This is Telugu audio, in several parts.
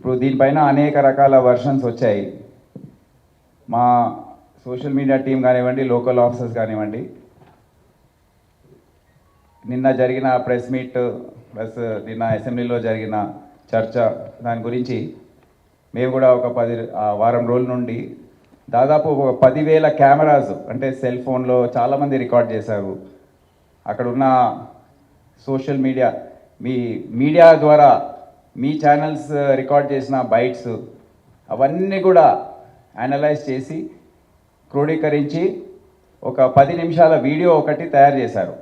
ఇప్పుడు దీనిపైన అనేక రకాల వర్షన్స్ వచ్చాయి. మా సోషల్ మీడియా టీం కానివ్వండి, లోకల్ ఆఫీసర్స్ కానివ్వండి, నిన్న జరిగిన ప్రెస్ మీట్ ప్లస్ నిన్న అసెంబ్లీలో జరిగిన చర్చ దాని గురించి మేము కూడా ఒక వారం రోజుల నుండి దాదాపు ఒక 10,000 కెమెరాస్ అంటే సెల్ ఫోన్లో చాలామంది రికార్డ్ చేశారు. అక్కడ ఉన్న సోషల్ మీడియా మీడియా ద్వారా మీ ఛానల్స్ రికార్డ్ చేసిన బైట్స్ అవన్నీ కూడా అనలైజ్ చేసి క్రోడీకరించి ఒక 10 నిమిషాల వీడియో ఒకటి తయారు చేశారు.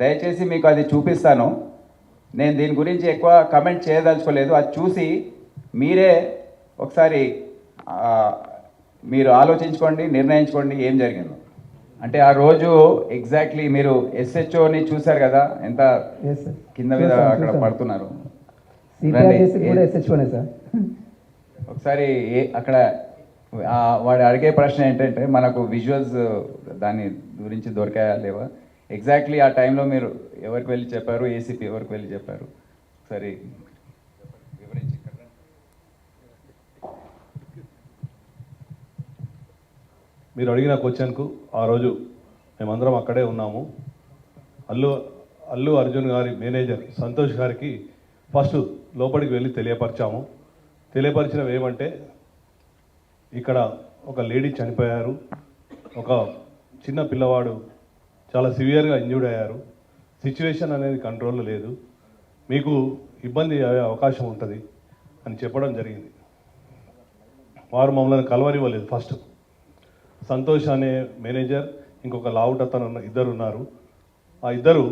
దయచేసి మీకు అది చూపిస్తాను. నేను దీని గురించి ఎక్కువ కమెంట్ చేయదలుచుకోలేదు. అది చూసి మీరే ఒకసారి మీరు ఆలోచించుకోండి, నిర్ణయించుకోండి ఏం జరిగిందో. అంటే ఆ రోజు ఎగ్జాక్ట్లీ మీరు ఎస్హెచ్ఓని చూశారు కదా, ఎంత కింద మీద అక్కడ పడుతున్నారు. ఒకసారి అక్కడ వాడు అడిగే ప్రశ్న ఏంటంటే మనకు విజువల్స్ దాని గురించి దొరికాయా లేవా, ఎగ్జాక్ట్లీ ఆ టైంలో మీరు ఎవరికి వెళ్ళి చెప్పారు, ఏసీపీ ఎవరికి వెళ్ళి చెప్పారు, ఒకసారి వివరించి. మీరు అడిగిన క్వశ్చన్కు ఆ రోజు మేమందరం అక్కడే ఉన్నాము. అల్లు అర్జున్ గారి మేనేజర్ సంతోష్ గారికి ఫస్ట్ లోపలికి వెళ్ళి తెలియపరిచినవి ఏమంటే, ఇక్కడ ఒక లేడీ చనిపోయారు, ఒక చిన్న పిల్లవాడు చాలా సివియర్గా ఇంజ్యూర్డ్ అయ్యారు, సిచ్యువేషన్ అనేది కంట్రోల్లో లేదు, మీకు ఇబ్బంది అయ్యే అవకాశం ఉంటుంది అని చెప్పడం జరిగింది. వారు మమ్మల్ని కలవనివ్వలేదు. ఫస్ట్ సంతోష్ అనే మేనేజర్, ఇంకొక లావుట్ అతను ఇద్దరు ఉన్నారు. ఆ ఇద్దరు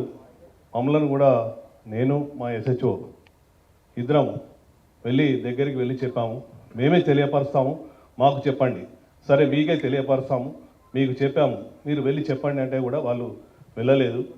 మమ్మల్ని కూడా, నేను మా ఎస్హెచ్ఓ ఇద్దరం దగ్గరికి వెళ్ళి చెప్పాము, మేమే తెలియపరుస్తాము, మాకు చెప్పండి. సరే మీకే తెలియపరుస్తాము, మీకు చెప్పాము, మీరు వెళ్ళి చెప్పండి అంటే కూడా వాళ్ళు వెళ్ళలేదు.